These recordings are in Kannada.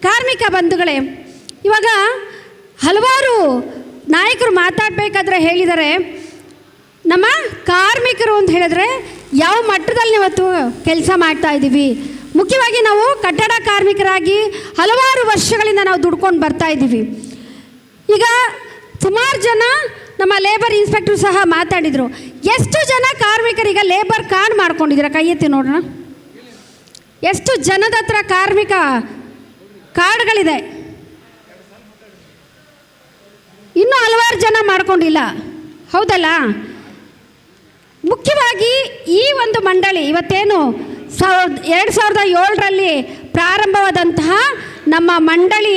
ಕಾರ್ಮಿಕ ಬಂಧುಗಳೇ, ಇವಾಗ ಹಲವಾರು ನಾಯಕರು ಮಾತಾಡಬೇಕಾದ್ರೆ ಹೇಳಿದ್ದಾರೆ, ನಮ್ಮ ಕಾರ್ಮಿಕರು ಅಂತ ಹೇಳಿದ್ರೆ ಯಾವ ಮಟ್ಟದಲ್ಲಿ ಇವತ್ತು ಕೆಲಸ ಮಾಡ್ತಾ ಇದ್ದೀವಿ. ಮುಖ್ಯವಾಗಿ ನಾವು ಕಟ್ಟಡ ಕಾರ್ಮಿಕರಾಗಿ ಹಲವಾರು ವರ್ಷಗಳಿಂದ ನಾವು ದುಡ್ಕೊಂಡು ಬರ್ತಾ ಇದ್ದೀವಿ. ಈಗ ಸುಮಾರು ಜನ ನಮ್ಮ ಲೇಬರ್ ಇನ್ಸ್ಪೆಕ್ಟ್ರು ಸಹ ಮಾತಾಡಿದರು. ಎಷ್ಟು ಜನ ಕಾರ್ಮಿಕರೀಗ ಲೇಬರ್ ಕಾರ್ಡ್ ಮಾಡ್ಕೊಂಡಿದ್ದೀರಾ? ಕೈ ಎತ್ತಿ ನೋಡೋಣ. ಎಷ್ಟು ಜನದ ಹತ್ರ ಕಾರ್ಮಿಕ ಕಾರ್ಡ್ಗಳಿದೆ? ಇನ್ನೂ ಹಲವಾರು ಜನ ಮಾಡ್ಕೊಂಡಿಲ್ಲ, ಹೌದಲ್ಲ? ಮುಖ್ಯವಾಗಿ ಈ ಒಂದು ಮಂಡಳಿ ಇವತ್ತೇನು 2007ರಲ್ಲಿ ಪ್ರಾರಂಭವಾದಂತಹ ನಮ್ಮ ಮಂಡಳಿ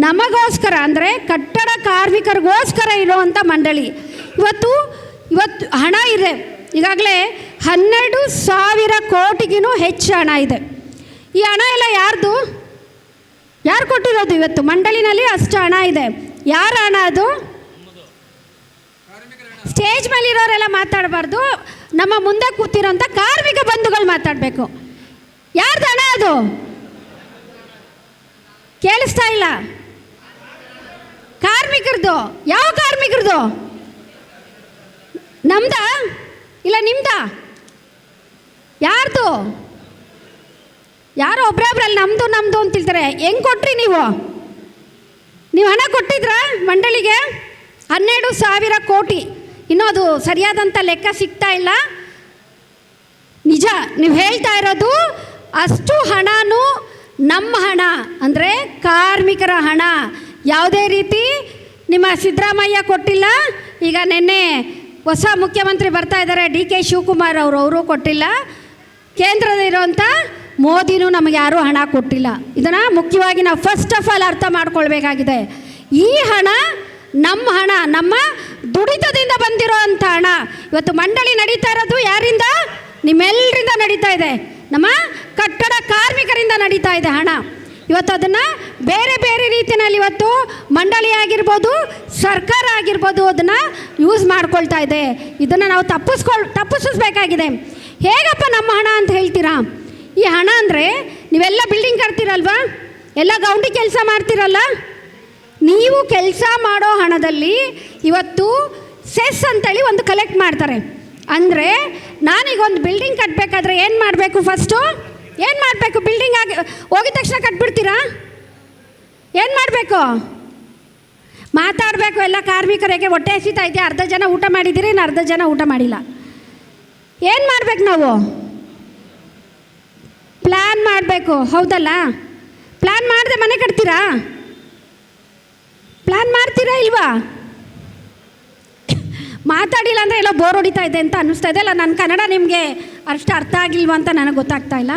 ನಮಗೋಸ್ಕರ, ಅಂದರೆ ಕಟ್ಟಡ ಕಾರ್ಮಿಕರಿಗೋಸ್ಕರ ಇರುವಂಥ ಮಂಡಳಿ. ಇವತ್ತು ಹಣ ಇದೆ, ಈಗಾಗಲೇ 12,000 ಕೋಟಿಗಿನೂ ಹೆಚ್ಚು ಹಣ ಇದೆ. ಈ ಹಣ ಎಲ್ಲ ಯಾರ್ದು? ಯಾರು ಕೊಟ್ಟಿರೋದು? ಇವತ್ತು ಮಂಡಳಿನಲ್ಲಿ ಅಷ್ಟು ಹಣ ಇದೆ. ಯಾರ ಹಣ ಅದು? ಸ್ಟೇಜ್ ಮೇಲಿರೋರೆಲ್ಲ ಮಾತಾಡಬಾರ್ದು, ನಮ್ಮ ಮುಂದೆ ಕೂತಿರೋಂಥ ಕಾರ್ಮಿಕ ಬಂಧುಗಳು ಮಾತಾಡಬೇಕು. ಯಾರ್ದು ಹಣ ಅದು? ಕೇಳಿಸ್ತಾ ಇಲ್ಲ. ಕಾರ್ಮಿಕರದು. ಯಾವ ಕಾರ್ಮಿಕರದು? ನಮ್ದಾ ಇಲ್ಲ ನಿಮ್ದಾ? ಯಾರ್ದು? ಯಾರೋ ಒಬ್ರೊಬ್ರಲ್ಲಿ ನಮ್ಮದು ನಮ್ಮದು ಅಂತಿರ್ತಾರೆ. ಹೆಂಗೆ ಕೊಟ್ರಿ ನೀವು? ಹಣ ಕೊಟ್ಟಿದ್ರಾ ಮಂಡಳಿಗೆ? 12,000 ಕೋಟಿ. ಇನ್ನೂ ಅದು ಸರಿಯಾದಂಥ ಲೆಕ್ಕ ಸಿಗ್ತಾ ಇಲ್ಲ. ನಿಜ ನೀವು ಹೇಳ್ತಾ ಇರೋದು, ಅಷ್ಟು ಹಣನೂ ನಮ್ಮ ಹಣ, ಅಂದರೆ ಕಾರ್ಮಿಕರ ಹಣ. ಯಾವುದೇ ರೀತಿ ನಿಮ್ಮ ಸಿದ್ದರಾಮಯ್ಯ ಕೊಟ್ಟಿಲ್ಲ. ಈಗ ನಿನ್ನೆ ಹೊಸ ಮುಖ್ಯಮಂತ್ರಿ ಬರ್ತಾ ಇದ್ದಾರೆ, DK ಶಿವಕುಮಾರ್ ಅವರು ಕೊಟ್ಟಿಲ್ಲ. ಕೇಂದ್ರದಲ್ಲಿರುವಂಥ ಮೋದಿನೂ ನಮಗೆ ಯಾರೂ ಹಣ ಕೊಟ್ಟಿಲ್ಲ. ಇದನ್ನು ಮುಖ್ಯವಾಗಿ ನಾವು ಫಸ್ಟ್ ಆಫ್ ಆಲ್ ಅರ್ಥ ಮಾಡ್ಕೊಳ್ಬೇಕಾಗಿದೆ. ಈ ಹಣ ನಮ್ಮ ಹಣ, ನಮ್ಮ ದುಡಿತದಿಂದ ಬಂದಿರೋ ಅಂಥ ಹಣ. ಇವತ್ತು ಮಂಡಳಿ ನಡೀತಾ ಇರೋದು ಯಾರಿಂದ? ನಿಮ್ಮೆಲ್ಲರಿಂದ ನಡೀತಾ ಇದೆ, ನಮ್ಮ ಕಟ್ಟಡ ಕಾರ್ಮಿಕರಿಂದ ನಡೀತಾ ಇದೆ ಹಣ. ಇವತ್ತು ಅದನ್ನು ಬೇರೆ ಬೇರೆ ರೀತಿಯಲ್ಲಿ ಇವತ್ತು ಮಂಡಳಿ ಆಗಿರ್ಬೋದು, ಸರ್ಕಾರ ಆಗಿರ್ಬೋದು, ಅದನ್ನು ಯೂಸ್ ಮಾಡ್ಕೊಳ್ತಾ ಇದೆ. ಇದನ್ನು ನಾವು ತಪ್ಪಿಸಬೇಕಾಗಿದೆ. ಹೇಗಪ್ಪ ನಮ್ಮ ಹಣ ಅಂತ ಹೇಳ್ತೀರಾ? ಈ ಹಣ ಅಂದರೆ ನೀವೆಲ್ಲ ಬಿಲ್ಡಿಂಗ್ ಕಟ್ತೀರಲ್ವಾ, ಎಲ್ಲ ಗೌಂಡಿ ಕೆಲಸ ಮಾಡ್ತೀರಲ್ಲ, ನೀವು ಕೆಲಸ ಮಾಡೋ ಹಣದಲ್ಲಿ ಇವತ್ತು ಸೆಸ್ ಅಂತೇಳಿ ಒಂದು ಕಲೆಕ್ಟ್ ಮಾಡ್ತಾರೆ. ಅಂದರೆ ನಾನೀಗ ಒಂದು ಬಿಲ್ಡಿಂಗ್ ಕಟ್ಟಬೇಕಾದ್ರೆ ಏನು ಮಾಡಬೇಕು? ಫಸ್ಟು ಏನು ಮಾಡಬೇಕು? ಬಿಲ್ಡಿಂಗ್ ಆಗಿ ಹೋಗಿದ ತಕ್ಷಣ ಕಟ್ಬಿಡ್ತೀರಾ? ಏನು ಮಾಡಬೇಕು? ಮಾತಾಡಬೇಕು. ಎಲ್ಲ ಕಾರ್ಮಿಕರಿಗೆ ಹೊಟ್ಟೆ ಹಸಿತಾ ಇದೆಯಾ? ಅರ್ಧ ಜನ ಊಟ ಮಾಡಿದ್ದೀರಿ, ಇನ್ನು ಅರ್ಧ ಜನ ಊಟ ಮಾಡಿಲ್ಲ. ಏನು ಮಾಡಬೇಕು ನಾವು? ಪ್ಲ್ಯಾನ್ ಮಾಡಬೇಕು, ಹೌದಲ್ಲ? ಪ್ಲ್ಯಾನ್ ಮಾಡದೆ ಮನೆ ಕಟ್ತೀರಾ? ಪ್ಲ್ಯಾನ್ ಮಾಡ್ತೀರಾ ಇಲ್ವಾ? ಮಾತಾಡಿಲ್ಲ ಅಂದರೆ ಎಲ್ಲ ಬೋರ್ ಹೊಡಿತಾ ಇದೆ ಅಂತ ಅನ್ನಿಸ್ತಾ ಇದೆ. ಅಲ್ಲ, ನನ್ನ ಕನ್ನಡ ನಿಮಗೆ ಅಷ್ಟು ಅರ್ಥ ಆಗಿಲ್ವಾ ಅಂತ ನನಗೆ ಗೊತ್ತಾಗ್ತಾ ಇಲ್ಲ.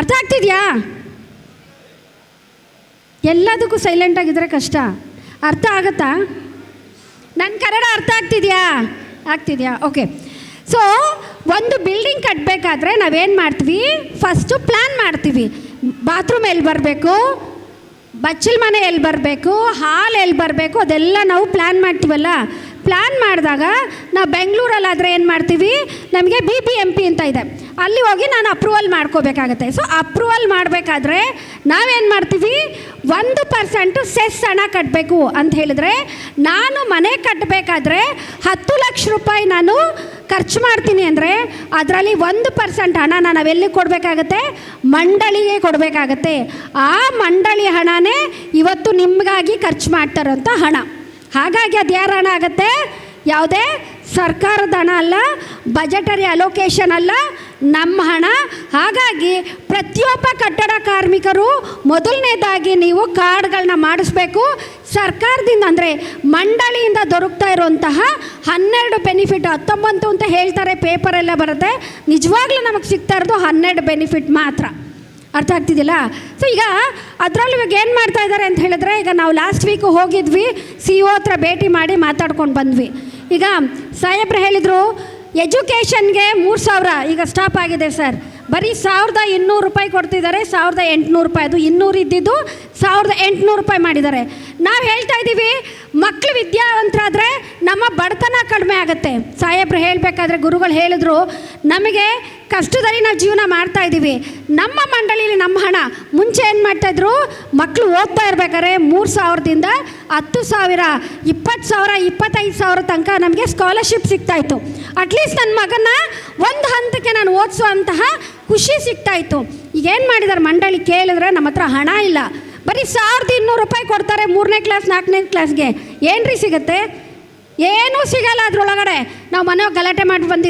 ಅರ್ಥ ಆಗ್ತಿದೆಯಾ? ಎಲ್ಲದಕ್ಕೂ ಸೈಲೆಂಟಾಗಿದ್ದರೆ ಕಷ್ಟ. ಅರ್ಥ ಆಗುತ್ತಾ? ನನ್ನ ಕನ್ನಡ ಅರ್ಥ ಆಗ್ತಿದೆಯಾ? ಓಕೆ. ಸೊ ಒಂದು ಬಿಲ್ಡಿಂಗ್ ಕಟ್ಟಬೇಕಾದ್ರೆ ನಾವೇನು ಮಾಡ್ತೀವಿ? ಫಸ್ಟು ಪ್ಲ್ಯಾನ್ ಮಾಡ್ತೀವಿ. ಬಾತ್ರೂಮ್ ಎಲ್ಲಿ ಬರಬೇಕು, ಬಚ್ಚಲ ಮನೆ ಎಲ್ಲಿ ಬರಬೇಕು, ಹಾಲ್ ಎಲ್ಲಿ ಬರಬೇಕು, ಅದೆಲ್ಲ ನಾವು ಪ್ಲ್ಯಾನ್ ಮಾಡ್ತೀವಲ್ಲ. ಪ್ಲ್ಯಾನ್ ಮಾಡಿದಾಗ ನಾವು ಬೆಂಗಳೂರಲ್ಲಾದರೆ ಏನು ಮಾಡ್ತೀವಿ? ನಮಗೆ BBMP ಅಂತ ಇದೆ, ಅಲ್ಲಿ ಹೋಗಿ ನಾನು ಅಪ್ರೂವಲ್ ಮಾಡ್ಕೋಬೇಕಾಗತ್ತೆ. ಸೊ ಅಪ್ರೂವಲ್ ಮಾಡಬೇಕಾದ್ರೆ ನಾವೇನು ಮಾಡ್ತೀವಿ? 1% ಸೆಸ್ ಹಣ ಕಟ್ಟಬೇಕು ಅಂತ ಹೇಳಿದ್ರೆ, ನಾನು ಮನೆ ಕಟ್ಟಬೇಕಾದ್ರೆ 10 ಲಕ್ಷ ರೂಪಾಯಿ ನಾನು ಖರ್ಚು ಮಾಡ್ತೀನಿ ಅಂದರೆ ಅದರಲ್ಲಿ 1% ಹಣನ ನಾವೆಲ್ಲಿಗೆ ಕೊಡಬೇಕಾಗತ್ತೆ? ಮಂಡಳಿಗೆ ಕೊಡಬೇಕಾಗತ್ತೆ. ಆ ಮಂಡಳಿ ಹಣನೇ ಇವತ್ತು ನಿಮಗಾಗಿ ಖರ್ಚು ಮಾಡ್ತಾರಂಥ ಹಣ. ಹಾಗಾಗಿ ಅದು ಯಾರ ಹಣ ಆಗುತ್ತೆ? ಯಾವುದೇ ಸರ್ಕಾರದ ಹಣ ಅಲ್ಲ, ಬಜೆಟರಿ ಅಲೋಕೇಶನ್ ಅಲ್ಲ, ನಮ್ಮ ಹಣ. ಹಾಗಾಗಿ ಪ್ರತಿಯೊಬ್ಬ ಕಟ್ಟಡ ಕಾರ್ಮಿಕರು ಮೊದಲನೇದಾಗಿ ನೀವು ಕಾರ್ಡ್ಗಳನ್ನ ಮಾಡಿಸ್ಬೇಕು. ಸರ್ಕಾರದಿಂದ ಅಂದರೆ ಮಂಡಳಿಯಿಂದ ದೊರಕ್ತಾ ಇರುವಂತಹ 12 ಬೆನಿಫಿಟ್, 19 ಅಂತ ಹೇಳ್ತಾರೆ, ಪೇಪರೆಲ್ಲ ಬರುತ್ತೆ. ನಿಜವಾಗ್ಲೂ ನಮಗೆ ಸಿಗ್ತಾ ಇರೋದು 12 ಬೆನಿಫಿಟ್ ಮಾತ್ರ. ಅರ್ಥ ಆಗ್ತಿದ್ದಿಲ್ಲ? ಸೊ ಈಗ ಅದರಲ್ಲಿ ಇವಾಗ ಏನು ಮಾಡ್ತಾ ಇದ್ದಾರೆ ಅಂತ ಹೇಳಿದ್ರೆ, ಈಗ ನಾವು ಲಾಸ್ಟ್ ವೀಕು ಹೋಗಿದ್ವಿ, CO ಹತ್ರ ಭೇಟಿ ಮಾಡಿ ಮಾತಾಡ್ಕೊಂಡು ಬಂದ್ವಿ. ಈಗ ಸಾಹೇಬ್ರು ಹೇಳಿದರು, ಎಜುಕೇಷನ್ಗೆ 3,000 ಈಗ ಸ್ಟಾಪ್ ಆಗಿದೆ ಸರ್. ಬರೀ 1,200 ರೂಪಾಯಿ ಕೊಡ್ತಿದ್ದಾರೆ, 1,800 ರೂಪಾಯಿ. ಅದು 200 ಇದ್ದಿದ್ದು 1,800 ಮಾಡಿದ್ದಾರೆ. ನಾವು ಹೇಳ್ತಾ ಇದ್ದೀವಿ ಮಕ್ಕಳು ವಿದ್ಯಾವಂತರಾದರೆ ನಮ್ಮ ಬಡತನ ಕಡಿಮೆ ಆಗುತ್ತೆ. ಸಾಹೇಬ್ರು ಹೇಳಬೇಕಾದ್ರೆ ಗುರುಗಳು ಹೇಳಿದ್ರು, ನಮಗೆ ಕಷ್ಟದಲ್ಲಿ ನಾವು ಜೀವನ ಮಾಡ್ತಾ ಇದ್ದೀವಿ. ನಮ್ಮ ಮಂಡಳಿಲಿ ನಮ್ಮ ಹಣ ಮುಂಚೆ ಏನು ಮಾಡ್ತಾಯಿದ್ರು, ಮಕ್ಕಳು ಓದ್ತಾ ಇರ್ಬೇಕಾದ್ರೆ 3,000ದಿಂದ 10,000, 20,000, 25,000 ತನಕ ನಮಗೆ ಸ್ಕಾಲರ್ಶಿಪ್ ಸಿಗ್ತಾಯಿತ್ತು. ಅಟ್ಲೀಸ್ಟ್ ನನ್ನ ಮಗನ ಒಂದು ಹಂತಕ್ಕೆ ನಾನು ಓದಿಸುವಂತಹ ಖುಷಿ ಸಿಗ್ತಾಯಿತ್ತು. ಈಗೇನು ಮಾಡಿದ್ದಾರೆ ಮಂಡಳಿ ಕೇಳಿದ್ರೆ ನಮ್ಮ ಹತ್ರ ಹಣ ಇಲ್ಲ, ಬರೀ 1,200 ಕೊಡ್ತಾರೆ 3ನೇ ಕ್ಲಾಸ್ 4ನೇ ಕ್ಲಾಸ್ಗೆ. ಏನ್ರಿ ಸಿಗುತ್ತೆ? ಏನೂ ಸಿಗಲ್ಲ. ಅದರೊಳಗಡೆ ನಾವು ಮನೆಯಾಗ ಗಲಾಟೆ ಮಾಡಿ ಬಂದಿದ್ದೀವಿ.